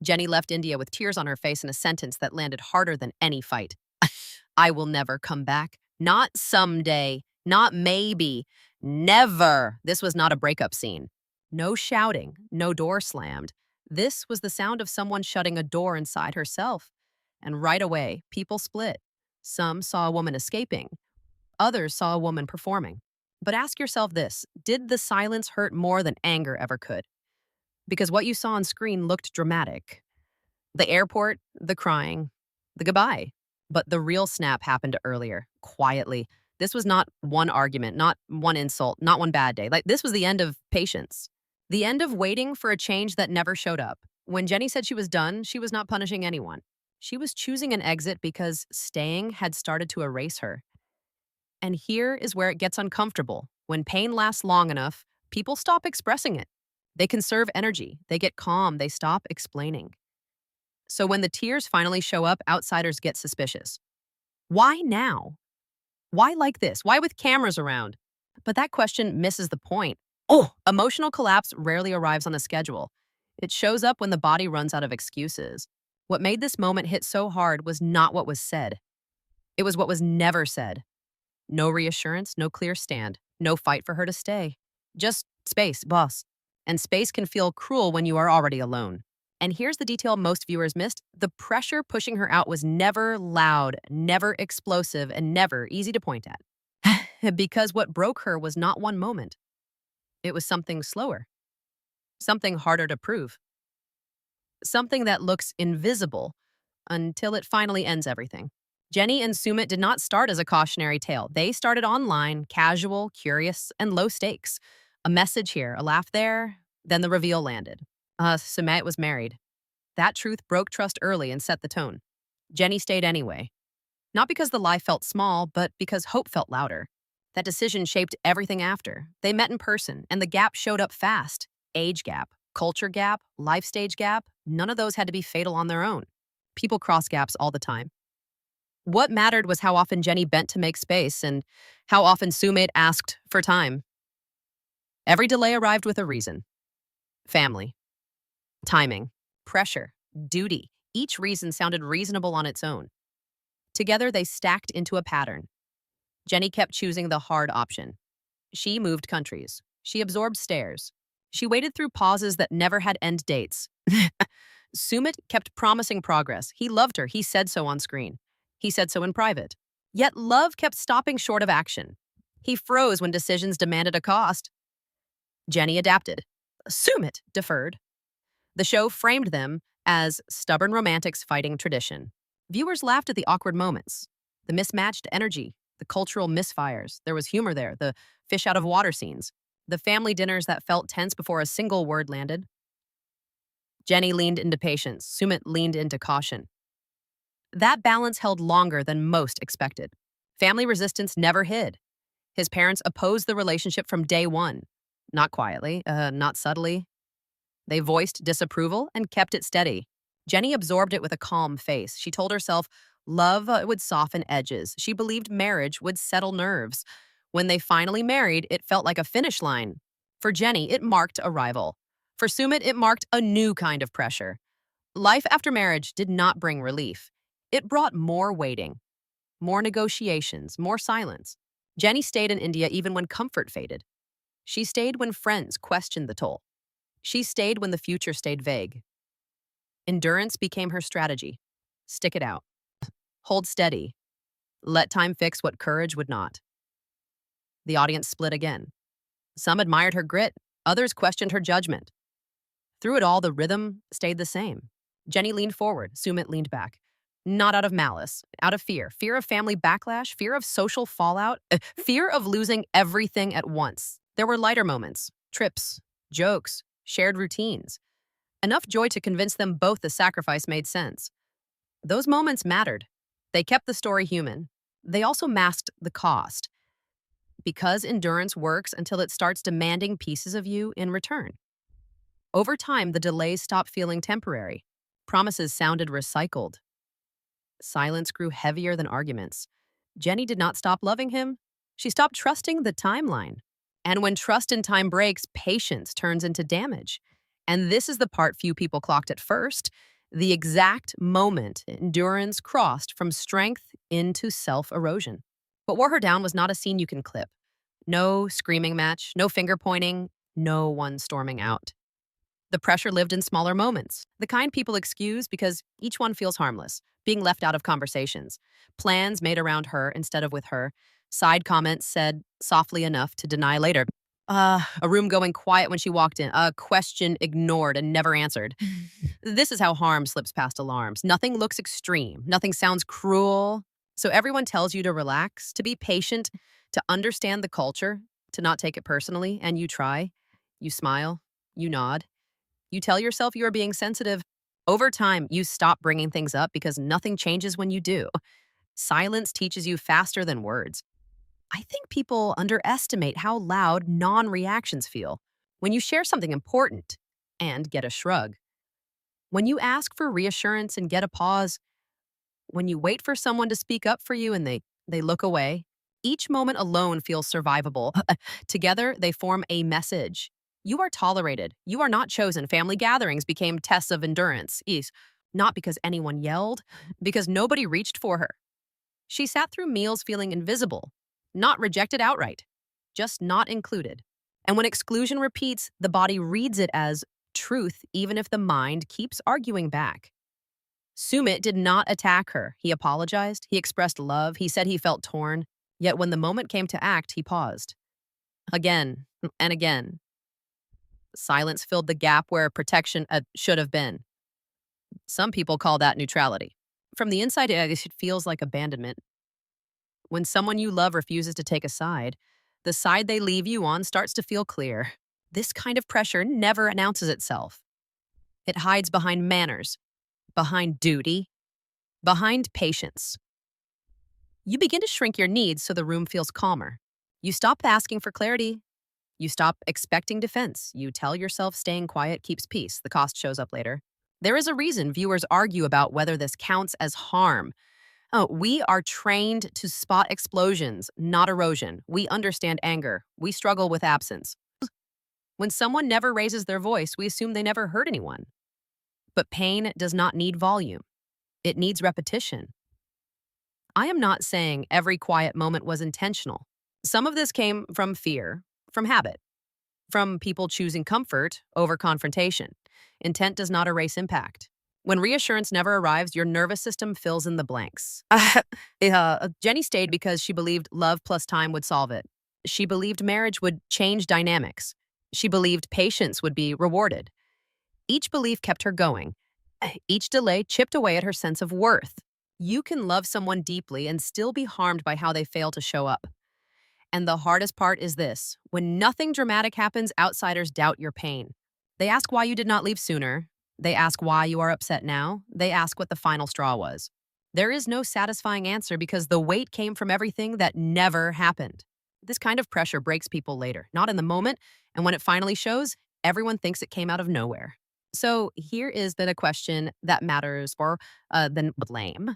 Jenny left India with tears on her face and a sentence that landed harder than any fight. I will never come back. Not someday. Not maybe. Never. This was not a breakup scene. No shouting. No door slammed. This was the sound of someone shutting a door inside herself. And right away, people split. Some saw a woman escaping. Others saw a woman performing. But ask yourself this: did the silence hurt more than anger ever could? Because what you saw on screen looked dramatic. The airport, the crying, the goodbye. But the real snap happened earlier, quietly. This was not one argument, not one insult, not one bad day. This was the end of patience. The end of waiting for a change that never showed up. When Jenny said she was done, she was not punishing anyone. She was choosing an exit because staying had started to erase her. And here is where it gets uncomfortable. When pain lasts long enough, people stop expressing it. They conserve energy. They get calm. They stop explaining. So when the tears finally show up, outsiders get suspicious. Why now? Why like this? Why with cameras around? But that question misses the point. Emotional collapse rarely arrives on a schedule. It shows up when the body runs out of excuses. What made this moment hit so hard was not what was said. It was what was never said. No reassurance, no clear stand, no fight for her to stay. Just space, boss. And space can feel cruel when you are already alone. And here's the detail most viewers missed. The pressure pushing her out was never loud, never explosive, and never easy to point at. Because what broke her was not one moment. It was something slower, something harder to prove, something that looks invisible until it finally ends everything. Jenny and Sumit did not start as a cautionary tale. They started online, casual, curious, and low stakes. A message here, a laugh there, then the reveal landed. Sumit was married. That truth broke trust early and set the tone. Jenny stayed anyway. Not because the lie felt small, but because hope felt louder. That decision shaped everything after. They met in person, and the gap showed up fast. Age gap, culture gap, life stage gap, none of those had to be fatal on their own. People cross gaps all the time. What mattered was how often Jenny bent to make space and how often Sumit asked for time. Every delay arrived with a reason. Family, timing, pressure, duty. Each reason sounded reasonable on its own. Together, they stacked into a pattern. Jenny kept choosing the hard option. She moved countries. She absorbed stares. She waited through pauses that never had end dates. Sumit kept promising progress. He loved her. He said so on screen. He said so in private. Yet love kept stopping short of action. He froze when decisions demanded a cost. Jenny adapted. Sumit deferred. The show framed them as stubborn romantics fighting tradition. Viewers laughed at the awkward moments, the mismatched energy, the cultural misfires. There was humor there, the fish out of water scenes, the family dinners that felt tense before a single word landed. Jenny leaned into patience. Sumit leaned into caution. That balance held longer than most expected. Family resistance never hid. His parents opposed the relationship from day one. Not quietly, not subtly. They voiced disapproval and kept it steady. Jenny absorbed it with a calm face. She told herself love would soften edges. She believed marriage would settle nerves. When they finally married, it felt like a finish line. For Jenny, it marked arrival. For Sumit, it marked a new kind of pressure. Life after marriage did not bring relief. It brought more waiting, more negotiations, more silence. Jenny stayed in India even when comfort faded. She stayed when friends questioned the toll. She stayed when the future stayed vague. Endurance became her strategy. Stick it out. Hold steady. Let time fix what courage would not. The audience split again. Some admired her grit. Others questioned her judgment. Through it all, the rhythm stayed the same. Jenny leaned forward. Sumit leaned back. Not out of malice, out of fear. Fear of family backlash, fear of social fallout, fear of losing everything at once. There were lighter moments, trips, jokes, shared routines. Enough joy to convince them both the sacrifice made sense. Those moments mattered. They kept the story human. They also masked the cost. Because endurance works until it starts demanding pieces of you in return. Over time, the delays stopped feeling temporary. Promises sounded recycled. Silence grew heavier than arguments. Jenny did not stop loving him. She stopped trusting the timeline. And when trust in time breaks, patience turns into damage. And this is the part few people clocked at first. The exact moment endurance crossed from strength into self-erosion. What wore her down was not a scene you can clip. No screaming match, no finger pointing, no one storming out. The pressure lived in smaller moments, the kind people excuse because each one feels harmless, being left out of conversations, plans made around her instead of with her, side comments said softly enough to deny later. A room going quiet when she walked in, a question ignored and never answered. This is how harm slips past alarms. Nothing looks extreme, nothing sounds cruel. So everyone tells you to relax, to be patient, to understand the culture, to not take it personally, and you try. You smile, you nod. You tell yourself you are being sensitive. Over time, you stop bringing things up because nothing changes when you do. Silence teaches you faster than words. I think people underestimate how loud non reactions feel when you share something important and get a shrug. When you ask for reassurance and get a pause, when you wait for someone to speak up for you and they look away, each moment alone feels survivable. Together, they form a message. You are tolerated. You are not chosen. Family gatherings became tests of endurance. Not because anyone yelled, because nobody reached for her. She sat through meals feeling invisible, not rejected outright, just not included. And when exclusion repeats, the body reads it as truth, even if the mind keeps arguing back. Sumit did not attack her. He apologized. He expressed love. He said he felt torn. Yet when the moment came to act, he paused. Again and again. Silence filled the gap where protection should have been. Some people call that neutrality. From the inside, it feels like abandonment. When someone you love refuses to take a side, the side they leave you on starts to feel clear. This kind of pressure never announces itself. It hides behind manners, behind duty, behind patience. You begin to shrink your needs so the room feels calmer. You stop asking for clarity. You stop expecting defense. You tell yourself staying quiet keeps peace. The cost shows up later. There is a reason viewers argue about whether this counts as harm. Oh, we are trained to spot explosions, not erosion. We understand anger. We struggle with absence. When someone never raises their voice, we assume they never hurt anyone. But pain does not need volume. It needs repetition. I am not saying every quiet moment was intentional. Some of this came from fear, from habit, from people choosing comfort over confrontation. Intent does not erase impact. When reassurance never arrives, your nervous system fills in the blanks. Jenny stayed because she believed love plus time would solve it. She believed marriage would change dynamics. She believed patience would be rewarded. Each belief kept her going. Each delay chipped away at her sense of worth. You can love someone deeply and still be harmed by how they fail to show up. And the hardest part is this. When nothing dramatic happens, outsiders doubt your pain. They ask why you did not leave sooner. They ask why you are upset now. They ask what the final straw was. There is no satisfying answer because the weight came from everything that never happened. This kind of pressure breaks people later, not in the moment, and when it finally shows, everyone thinks it came out of nowhere. So here is then a question that matters for than blame.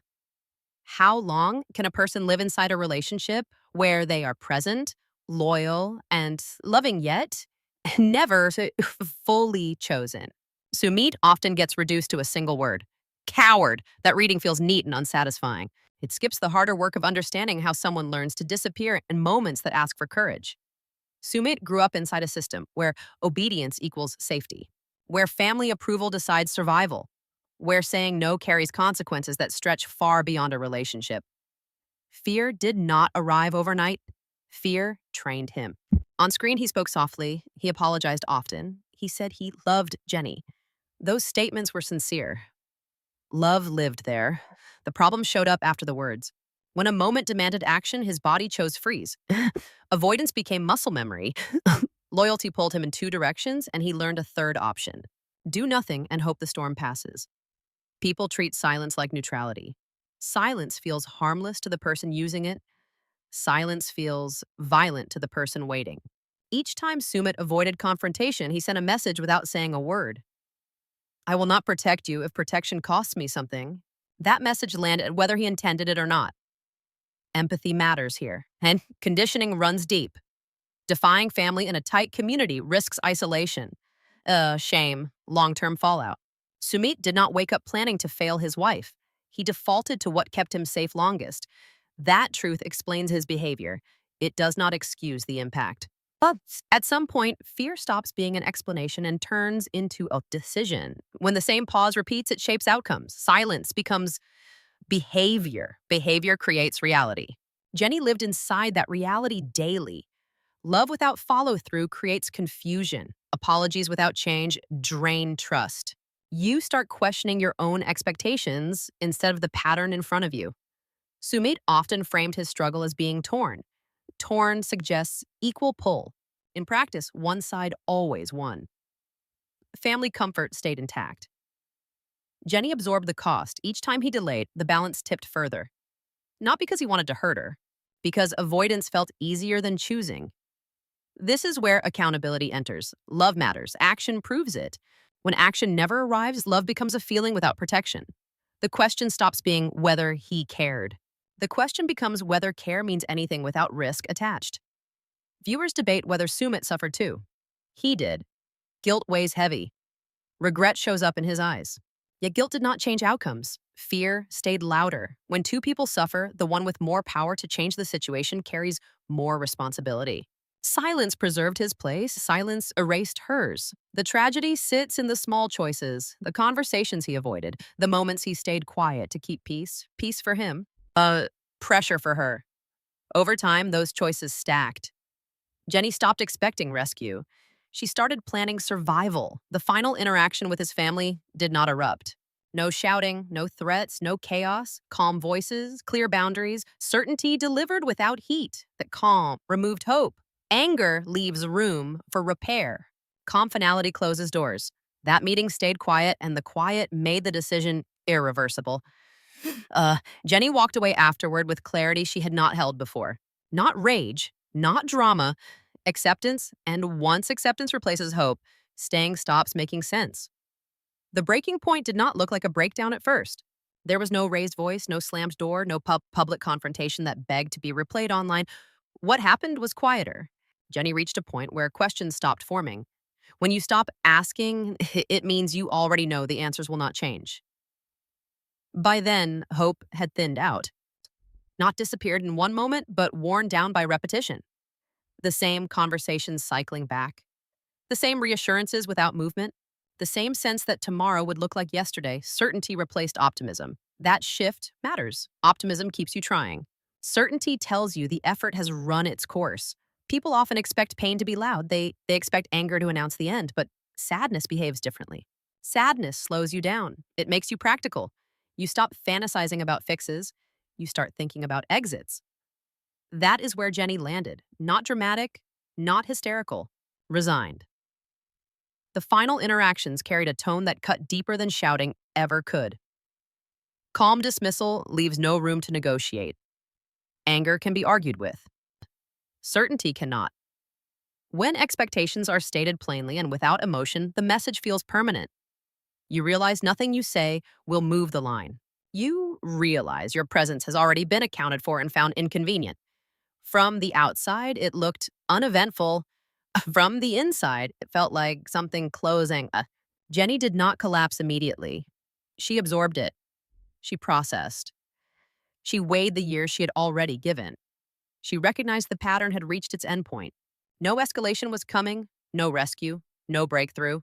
How long can a person live inside a relationship where they are present, loyal, and loving yet never fully chosen? Sumit often gets reduced to a single word. Coward. That reading feels neat and unsatisfying. It skips the harder work of understanding how someone learns to disappear in moments that ask for courage. Sumit grew up inside a system where obedience equals safety, where family approval decides survival, where saying no carries consequences that stretch far beyond a relationship. Fear did not arrive overnight. Fear trained him. On screen, he spoke softly. He apologized often. He said he loved Jenny. Those statements were sincere. Love lived there. The problem showed up after the words. When a moment demanded action, his body chose freeze. Avoidance became muscle memory. Loyalty pulled him in two directions, and he learned a third option. Do nothing and hope the storm passes. People treat silence like neutrality. Silence feels harmless to the person using it. Silence feels violent to the person waiting. Each time Sumit avoided confrontation, he sent a message without saying a word. I will not protect you if protection costs me something. That message landed whether he intended it or not. Empathy matters here, and conditioning runs deep. Defying family in a tight community risks isolation, shame, long-term fallout. Sumit did not wake up planning to fail his wife. He defaulted to what kept him safe longest. That truth explains his behavior. It does not excuse the impact. But at some point, fear stops being an explanation and turns into a decision. When the same pause repeats, it shapes outcomes. Silence becomes behavior. Behavior creates reality. Jenny lived inside that reality daily. Love without follow through creates confusion. Apologies without change drain trust. You start questioning your own expectations instead of the pattern in front of you. Sumit often framed his struggle as being torn. Torn suggests equal pull. In practice, one side always won. Family comfort stayed intact. Jenny absorbed the cost. Each time he delayed, the balance tipped further. Not because he wanted to hurt her, because avoidance felt easier than choosing. This is where accountability enters. Love matters. Action proves it. When action never arrives, love becomes a feeling without protection. The question stops being whether he cared. The question becomes whether care means anything without risk attached. Viewers debate whether Sumit suffered too. He did. Guilt weighs heavy. Regret shows up in his eyes. Yet guilt did not change outcomes. Fear stayed louder. When two people suffer, the one with more power to change the situation carries more responsibility. Silence preserved his place. Silence erased hers. The tragedy sits in the small choices, the conversations he avoided, the moments he stayed quiet to keep peace. Peace for him. Pressure for her. Over time, those choices stacked. Jenny stopped expecting rescue. She started planning survival. The final interaction with his family did not erupt. No shouting, no threats, no chaos, calm voices, clear boundaries, certainty delivered without heat. That calm removed hope. Anger leaves room for repair. Calm finality closes doors. That meeting stayed quiet, and the quiet made the decision irreversible. Jenny walked away afterward with clarity she had not held before. Not rage, not drama, acceptance, and once acceptance replaces hope, staying stops making sense. The breaking point did not look like a breakdown at first. There was no raised voice, no slammed door, no public confrontation that begged to be replayed online. What happened was quieter. Jenny reached a point where questions stopped forming. When you stop asking, it means you already know the answers will not change. By then, hope had thinned out. Not disappeared in one moment, but worn down by repetition. The same conversations cycling back. The same reassurances without movement. The same sense that tomorrow would look like yesterday. Certainty replaced optimism. That shift matters. Optimism keeps you trying. Certainty tells you the effort has run its course. People often expect pain to be loud. They expect anger to announce the end, but sadness behaves differently. Sadness slows you down. It makes you practical. You stop fantasizing about fixes. You start thinking about exits. That is where Jenny landed. Not dramatic, not hysterical, resigned. The final interactions carried a tone that cut deeper than shouting ever could. Calm dismissal leaves no room to negotiate. Anger can be argued with. Certainty cannot. When expectations are stated plainly and without emotion, the message feels permanent. You realize nothing you say will move the line. You realize your presence has already been accounted for and found inconvenient. From the outside, it looked uneventful. From the inside, it felt like something closing. Jenny did not collapse immediately. She absorbed it. She processed. She weighed the years she had already given. She recognized the pattern had reached its endpoint. No escalation was coming, no rescue, no breakthrough.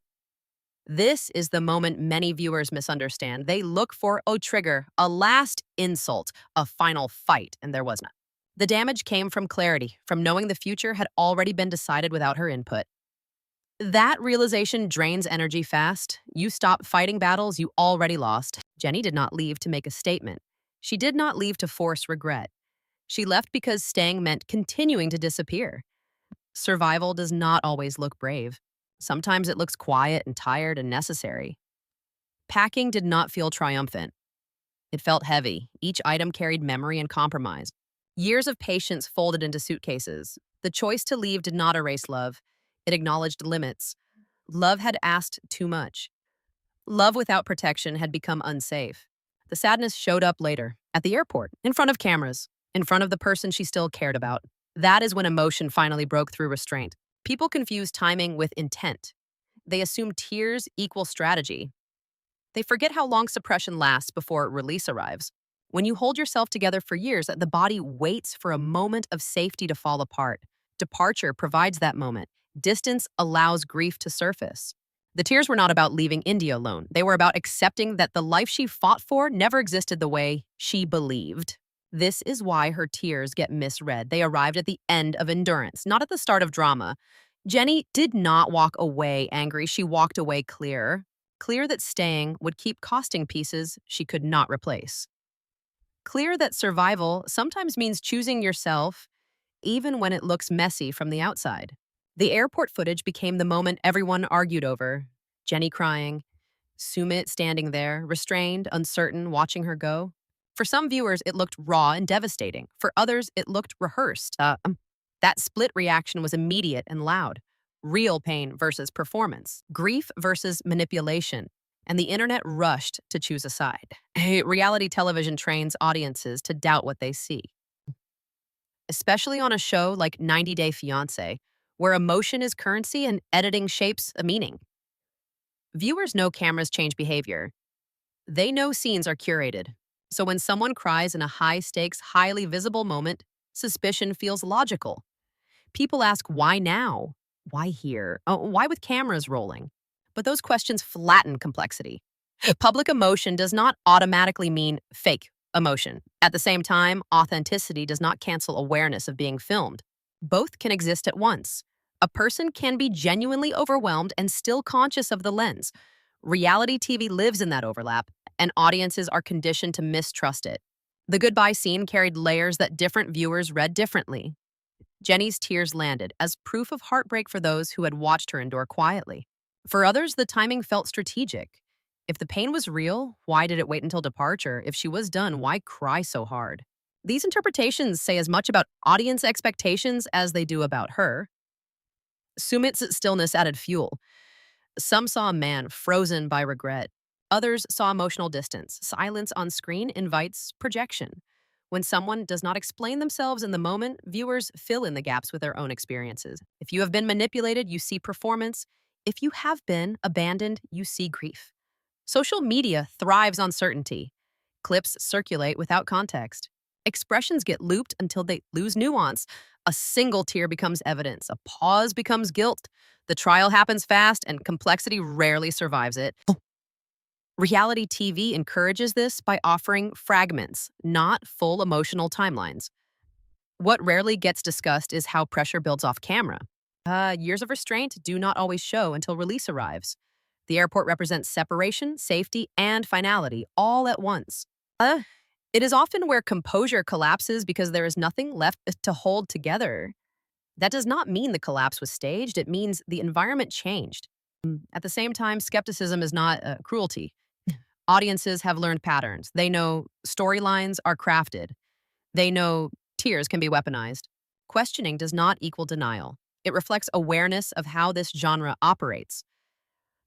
This is the moment many viewers misunderstand. They look for a trigger, a last insult, a final fight, and there was none. The damage came from clarity, from knowing the future had already been decided without her input. That realization drains energy fast. You stop fighting battles you already lost. Jenny did not leave to make a statement. She did not leave to force regret. She left because staying meant continuing to disappear. Survival does not always look brave. Sometimes it looks quiet and tired and necessary. Packing did not feel triumphant. It felt heavy. Each item carried memory and compromise. Years of patience folded into suitcases. The choice to leave did not erase love. It acknowledged limits. Love had asked too much. Love without protection had become unsafe. The sadness showed up later, at the airport, in front of cameras, in front of the person she still cared about. That is when emotion finally broke through restraint. People confuse timing with intent. They assume tears equal strategy. They forget how long suppression lasts before release arrives. When you hold yourself together for years, the body waits for a moment of safety to fall apart. Departure provides that moment. Distance allows grief to surface. The tears were not about leaving India alone. They were about accepting that the life she fought for never existed the way she believed. This is why her tears get misread. They arrived at the end of endurance, not at the start of drama. Jenny did not walk away angry. She walked away clear. Clear that staying would keep costing pieces she could not replace. Clear that survival sometimes means choosing yourself, even when it looks messy from the outside. The airport footage became the moment everyone argued over. Jenny crying, Sumit standing there, restrained, uncertain, watching her go. For some viewers, it looked raw and devastating. For others, it looked rehearsed. That split reaction was immediate and loud. Real pain versus performance. Grief versus manipulation. And the internet rushed to choose a side. Reality television trains audiences to doubt what they see. Especially on a show like 90 Day Fiancé, where emotion is currency and editing shapes a meaning. Viewers know cameras change behavior. They know scenes are curated. So when someone cries in a high-stakes, highly visible moment, suspicion feels logical. People ask, why now? Why here? Why with cameras rolling? But those questions flatten complexity. Public emotion does not automatically mean fake emotion. At the same time, authenticity does not cancel awareness of being filmed. Both can exist at once. A person can be genuinely overwhelmed and still conscious of the lens. Reality TV lives in that overlap, and audiences are conditioned to mistrust it. The goodbye scene carried layers that different viewers read differently. Jenny's tears landed as proof of heartbreak for those who had watched her endure quietly. For others, the timing felt strategic. If the pain was real, why did it wait until departure? If she was done, why cry so hard? These interpretations say as much about audience expectations as they do about her. Sumit's stillness added fuel. Some saw a man frozen by regret. Others saw emotional distance. Silence on screen invites projection. When someone does not explain themselves in the moment, viewers fill in the gaps with their own experiences. If you have been manipulated, you see performance. If you have been abandoned, you see grief. Social media thrives on certainty. Clips circulate without context. Expressions get looped until they lose nuance. A single tear becomes evidence. A pause becomes guilt. The trial happens fast, and complexity rarely survives it. Reality TV encourages this by offering fragments, not full emotional timelines. What rarely gets discussed is how pressure builds off camera. Years of restraint do not always show until release arrives. The airport represents separation, safety, and finality all at once. It is often where composure collapses because there is nothing left to hold together. That does not mean the collapse was staged. It means the environment changed. At the same time, skepticism is not cruelty. Audiences have learned patterns. They know storylines are crafted. They know tears can be weaponized. Questioning does not equal denial. It reflects awareness of how this genre operates.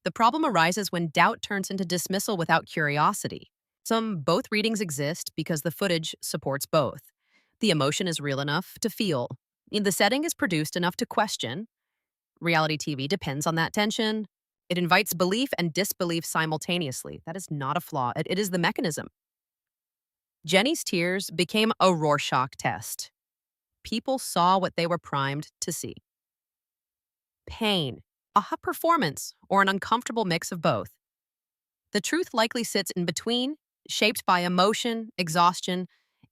The problem arises when doubt turns into dismissal without curiosity. Both readings exist because the footage supports both. The emotion is real enough to feel. The setting is produced enough to question. Reality TV depends on that tension. It invites belief and disbelief simultaneously. That is not a flaw. It is the mechanism. Jenny's tears became a Rorschach test. People saw what they were primed to see. Pain, a performance, or an uncomfortable mix of both. The truth likely sits in between, shaped by emotion, exhaustion,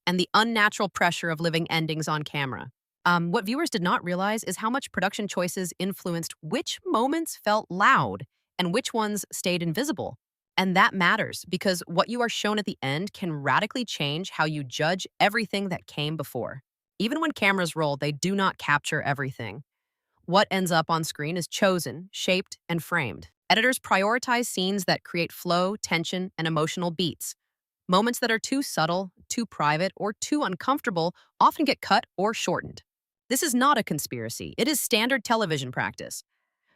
and the unnatural pressure of living endings on camera. What viewers did not realize is how much production choices influenced which moments felt loud and which ones stayed invisible. And that matters because what you are shown at the end can radically change how you judge everything that came before. Even when cameras roll, they do not capture everything. What ends up on screen is chosen, shaped, and framed. Editors prioritize scenes that create flow, tension, and emotional beats. Moments that are too subtle, too private, or too uncomfortable often get cut or shortened. This is not a conspiracy. It is standard television practice.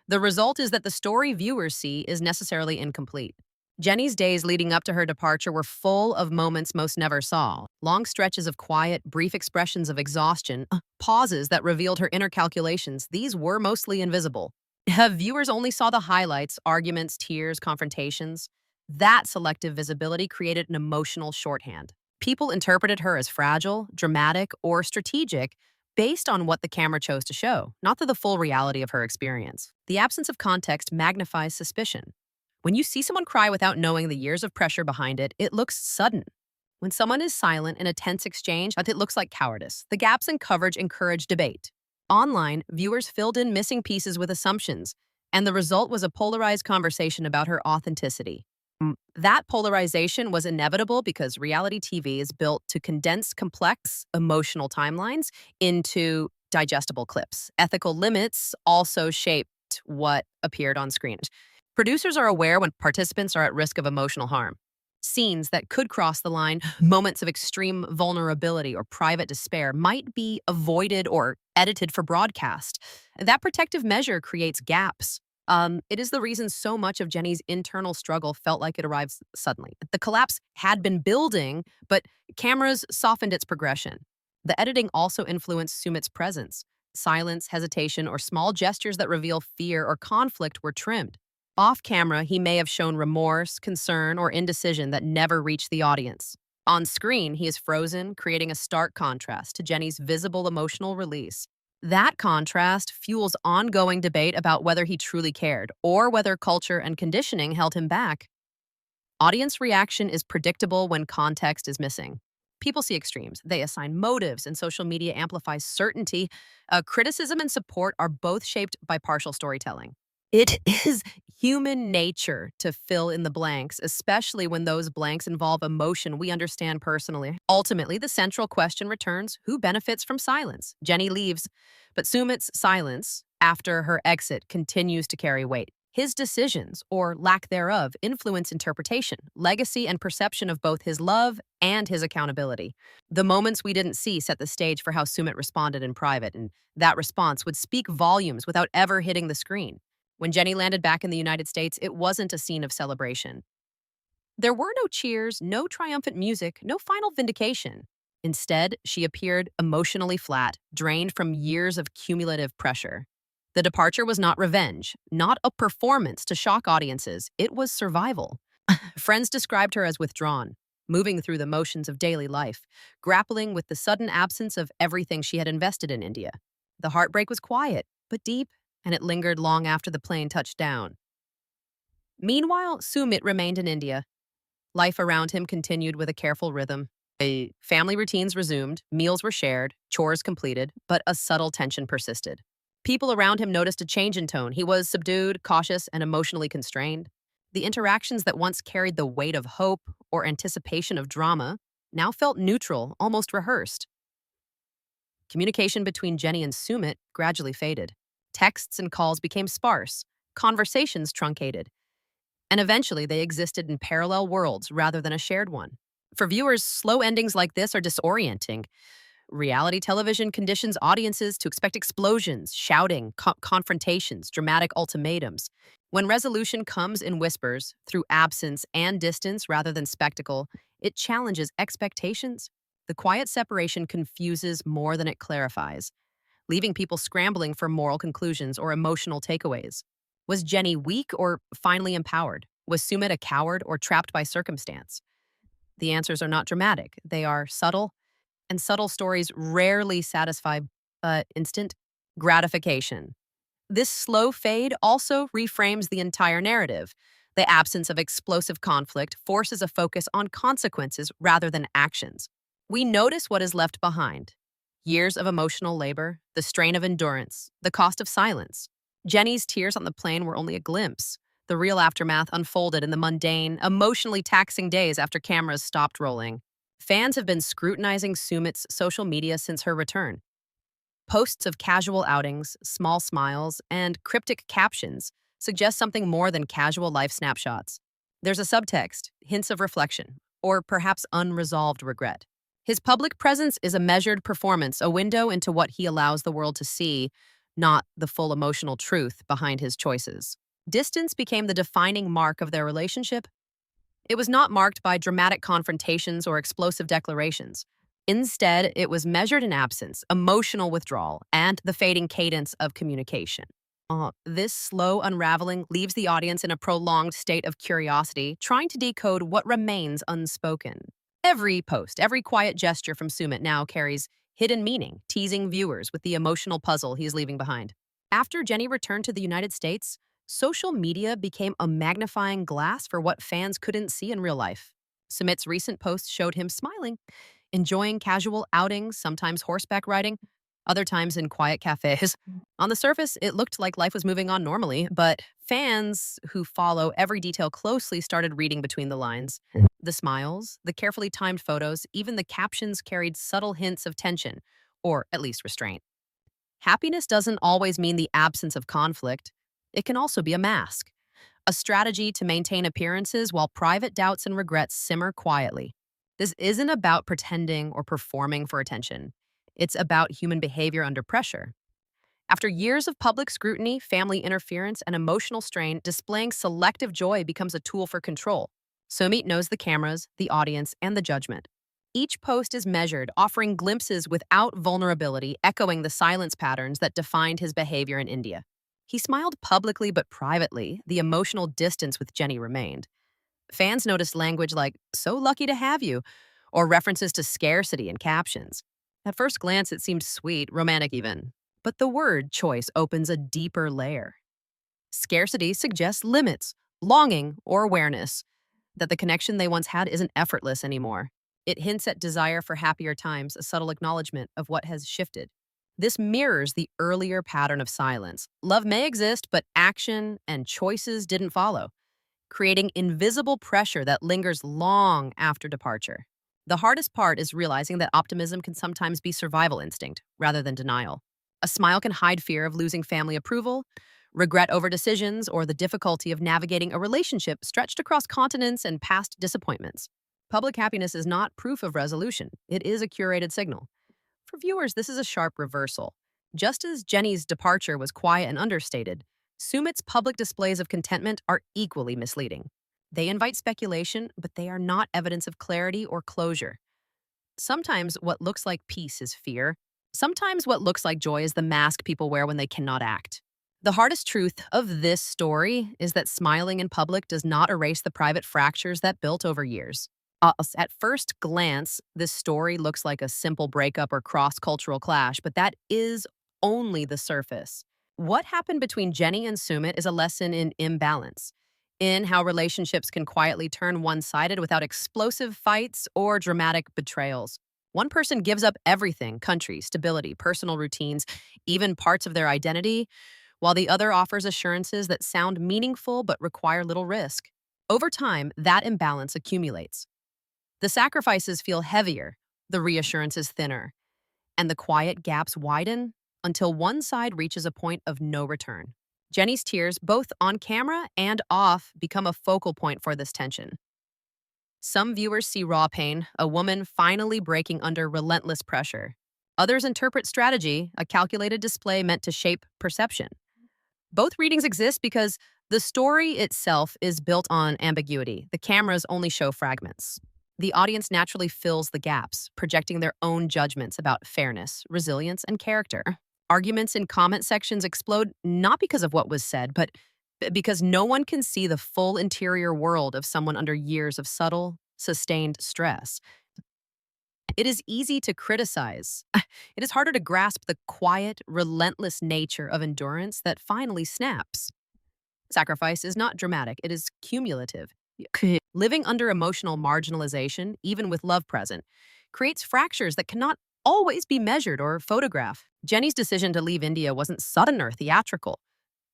The result is that the story viewers see is necessarily incomplete. Jenny's days leading up to her departure were full of moments most never saw. Long stretches of quiet, brief expressions of exhaustion, pauses that revealed her inner calculations. These were mostly invisible. Viewers only saw the highlights, arguments, tears, confrontations. That selective visibility created an emotional shorthand. People interpreted her as fragile, dramatic, or strategic based on what the camera chose to show, not the full reality of her experience. The absence of context magnifies suspicion. When you see someone cry without knowing the years of pressure behind it, it looks sudden. When someone is silent in a tense exchange, it looks like cowardice. The gaps in coverage encourage debate. Online, viewers filled in missing pieces with assumptions, and the result was a polarized conversation about her authenticity. That polarization was inevitable because reality TV is built to condense complex emotional timelines into digestible clips. Ethical limits also shaped what appeared on screen. Producers are aware when participants are at risk of emotional harm. Scenes that could cross the line, moments of extreme vulnerability or private despair, might be avoided or edited for broadcast. That protective measure creates gaps. It is the reason so much of Jenny's internal struggle felt like it arrived suddenly. The collapse had been building, but cameras softened its progression. The editing also influenced Sumit's presence. Silence, hesitation, or small gestures that reveal fear or conflict were trimmed. Off camera, he may have shown remorse, concern, or indecision that never reached the audience. On screen, he is frozen, creating a stark contrast to Jenny's visible emotional release. That contrast fuels ongoing debate about whether he truly cared or whether culture and conditioning held him back. Audience reaction is predictable when context is missing. People see extremes. They assign motives, and social media amplifies certainty. Criticism and support are both shaped by partial storytelling. It is human nature to fill in the blanks, especially when those blanks involve emotion we understand personally. Ultimately, the central question returns: who benefits from silence? Jenny leaves, but Sumit's silence after her exit continues to carry weight. His decisions, or lack thereof, influence interpretation, legacy, and perception of both his love and his accountability. The moments we didn't see set the stage for how Sumit responded in private, and that response would speak volumes without ever hitting the screen. When Jenny landed back in the United States, it wasn't a scene of celebration. There were no cheers, no triumphant music, no final vindication. Instead, she appeared emotionally flat, drained from years of cumulative pressure. The departure was not revenge, not a performance to shock audiences. It was survival. Friends described her as withdrawn, moving through the motions of daily life, grappling with the sudden absence of everything she had invested in India. The heartbreak was quiet, but deep, and it lingered long after the plane touched down. Meanwhile, Sumit remained in India. Life around him continued with a careful rhythm. Family routines resumed, meals were shared, chores completed, but a subtle tension persisted. People around him noticed a change in tone. He was subdued, cautious, and emotionally constrained. The interactions that once carried the weight of hope or anticipation of drama now felt neutral, almost rehearsed. Communication between Jenny and Sumit gradually faded. Texts and calls became sparse, conversations truncated, and eventually they existed in parallel worlds rather than a shared one. For viewers, slow endings like this are disorienting. Reality television conditions audiences to expect explosions, shouting, confrontations, dramatic ultimatums. When resolution comes in whispers, through absence and distance rather than spectacle, it challenges expectations. The quiet separation confuses more than it clarifies, leaving people scrambling for moral conclusions or emotional takeaways. Was Jenny weak or finally empowered? Was Sumit a coward or trapped by circumstance? The answers are not dramatic. They are subtle, and subtle stories rarely satisfy instant gratification. This slow fade also reframes the entire narrative. The absence of explosive conflict forces a focus on consequences rather than actions. We notice what is left behind: years of emotional labor, the strain of endurance, the cost of silence. Jenny's tears on the plane were only a glimpse. The real aftermath unfolded in the mundane, emotionally taxing days after cameras stopped rolling. Fans have been scrutinizing Sumit's social media since her return. Posts of casual outings, small smiles, and cryptic captions suggest something more than casual life snapshots. There's a subtext, hints of reflection, or perhaps unresolved regret. His public presence is a measured performance, a window into what he allows the world to see, not the full emotional truth behind his choices. Distance became the defining mark of their relationship. It was not marked by dramatic confrontations or explosive declarations. Instead, it was measured in absence, emotional withdrawal, and the fading cadence of communication. This slow unraveling leaves the audience in a prolonged state of curiosity, trying to decode what remains unspoken. Every post, every quiet gesture from Sumit now carries hidden meaning, teasing viewers with the emotional puzzle he is leaving behind. After Jenny returned to the United States, social media became a magnifying glass for what fans couldn't see in real life. Sumit's recent posts showed him smiling, enjoying casual outings, sometimes horseback riding, other times in quiet cafes. On the surface, it looked like life was moving on normally, but fans who follow every detail closely started reading between the lines. The smiles, the carefully timed photos, even the captions carried subtle hints of tension, or at least restraint. Happiness doesn't always mean the absence of conflict. It can also be a mask, a strategy to maintain appearances while private doubts and regrets simmer quietly. This isn't about pretending or performing for attention. It's about human behavior under pressure. After years of public scrutiny, family interference, and emotional strain, displaying selective joy becomes a tool for control. Sumit knows the cameras, the audience, and the judgment. Each post is measured, offering glimpses without vulnerability, echoing the silence patterns that defined his behavior in India. He smiled publicly but privately. The emotional distance with Jenny remained. Fans noticed language like, "so lucky to have you," or references to scarcity in captions. At first glance, it seemed sweet, romantic even. But the word choice opens a deeper layer. Scarcity suggests limits, longing, or awareness that the connection they once had isn't effortless anymore. It hints at desire for happier times, a subtle acknowledgement of what has shifted. This mirrors the earlier pattern of silence. Love may exist, but action and choices didn't follow, creating invisible pressure that lingers long after departure. The hardest part is realizing that optimism can sometimes be survival instinct rather than denial. A smile can hide fear of losing family approval, regret over decisions, or the difficulty of navigating a relationship stretched across continents and past disappointments. Public happiness is not proof of resolution, it is a curated signal. For viewers, this is a sharp reversal. Just as Jenny's departure was quiet and understated, Sumit's public displays of contentment are equally misleading. They invite speculation, but they are not evidence of clarity or closure. Sometimes what looks like peace is fear. Sometimes what looks like joy is the mask people wear when they cannot act. The hardest truth of this story is that smiling in public does not erase the private fractures that built over years. At first glance, this story looks like a simple breakup or cross-cultural clash, but that is only the surface. What happened between Jenny and Sumit is a lesson in imbalance, in how relationships can quietly turn one-sided without explosive fights or dramatic betrayals. One person gives up everything, country, stability, personal routines, even parts of their identity, while the other offers assurances that sound meaningful but require little risk. Over time, that imbalance accumulates. The sacrifices feel heavier, the reassurances thinner, and the quiet gaps widen until one side reaches a point of no return. Jenny's tears, both on camera and off, become a focal point for this tension. Some viewers see raw pain, a woman finally breaking under relentless pressure. Others interpret strategy, a calculated display meant to shape perception. Both readings exist because the story itself is built on ambiguity. The cameras only show fragments. The audience naturally fills the gaps, projecting their own judgments about fairness, resilience, and character. Arguments in comment sections explode not because of what was said, but because no one can see the full interior world of someone under years of subtle, sustained stress. It is easy to criticize. It is harder to grasp the quiet, relentless nature of endurance that finally snaps. Sacrifice is not dramatic, it is cumulative. Living under emotional marginalization, even with love present, creates fractures that cannot always be measured or photographed. Jenny's decision to leave India wasn't sudden or theatrical.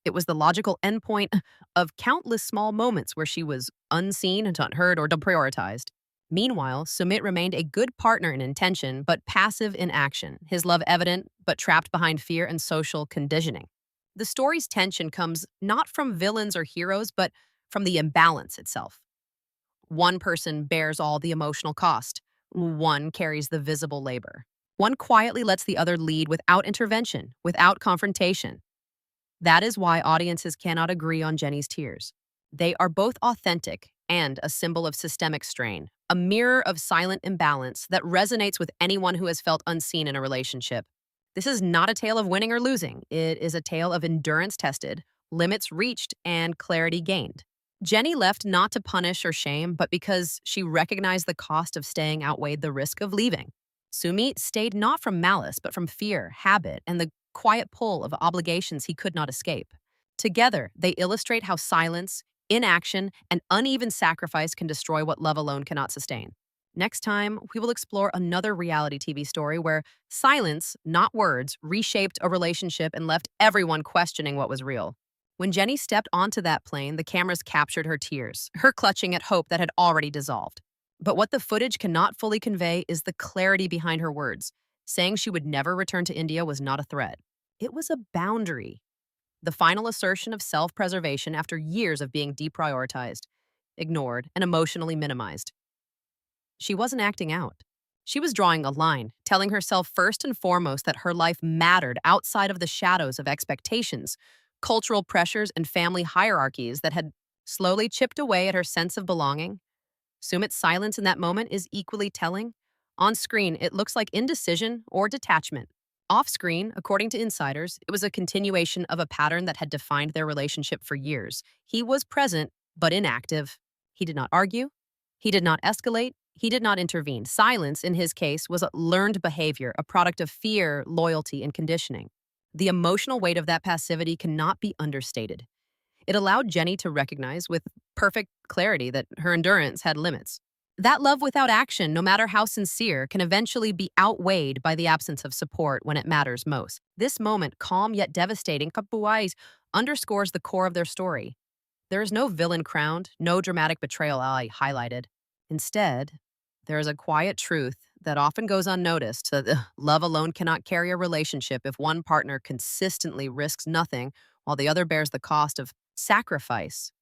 It was the logical endpoint of countless small moments where she was unseen and unheard or deprioritized. Meanwhile, Sumit remained a good partner in intention, but passive in action, his love evident, but trapped behind fear and social conditioning. The story's tension comes not from villains or heroes, but from the imbalance itself. One person bears all the emotional cost. One carries the visible labor. One quietly lets the other lead without intervention, without confrontation. That is why audiences cannot agree on Jenny's tears. They are both authentic and a symbol of systemic strain, a mirror of silent imbalance that resonates with anyone who has felt unseen in a relationship. This is not a tale of winning or losing. It is a tale of endurance tested, limits reached, and clarity gained. Jenny left not to punish or shame, but because she recognized the cost of staying outweighed the risk of leaving. Sumit stayed not from malice, but from fear, habit, and the quiet pull of obligations he could not escape. Together, they illustrate how silence, inaction, and uneven sacrifice can destroy what love alone cannot sustain. Next time, we will explore another reality TV story where silence, not words, reshaped a relationship and left everyone questioning what was real. When Jenny stepped onto that plane, the cameras captured her tears, her clutching at hope that had already dissolved. But what the footage cannot fully convey is the clarity behind her words. Saying she would never return to India was not a threat. It was a boundary. The final assertion of self-preservation after years of being deprioritized, ignored, and emotionally minimized. She wasn't acting out. She was drawing a line, telling herself first and foremost that her life mattered outside of the shadows of expectations, cultural pressures, and family hierarchies that had slowly chipped away at her sense of belonging. Sumit's silence in that moment is equally telling. On screen, it looks like indecision or detachment. Off screen, according to insiders, it was a continuation of a pattern that had defined their relationship for years. He was present, but inactive. He did not argue. He did not escalate. He did not intervene. Silence, in his case, was a learned behavior, a product of fear, loyalty, and conditioning. The emotional weight of that passivity cannot be understated. It allowed Jenny to recognize with perfect clarity that her endurance had limits. That love without action, no matter how sincere, can eventually be outweighed by the absence of support when it matters most. This moment, calm yet devastating, Kapuais underscores the core of their story. There is no villain crowned, no dramatic betrayal ally highlighted. Instead, there is a quiet truth that often goes unnoticed that love alone cannot carry a relationship if one partner consistently risks nothing while the other bears the cost of sacrifice.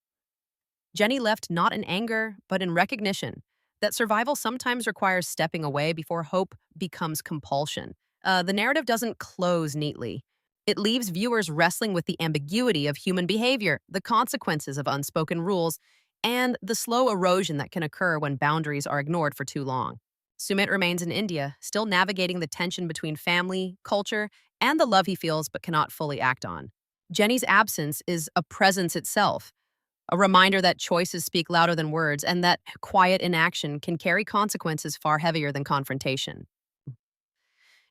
Jenny left not in anger, but in recognition that survival sometimes requires stepping away before hope becomes compulsion. The narrative doesn't close neatly. It leaves viewers wrestling with the ambiguity of human behavior, the consequences of unspoken rules, and the slow erosion that can occur when boundaries are ignored for too long. Sumit remains in India, still navigating the tension between family, culture, and the love he feels but cannot fully act on. Jenny's absence is a presence itself, a reminder that choices speak louder than words and that quiet inaction can carry consequences far heavier than confrontation.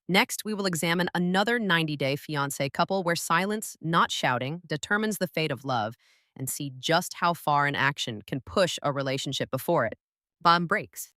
Next, we will examine another 90-day fiancé couple where silence, not shouting, determines the fate of love and see just how far an action can push a relationship before it. Bomb breaks.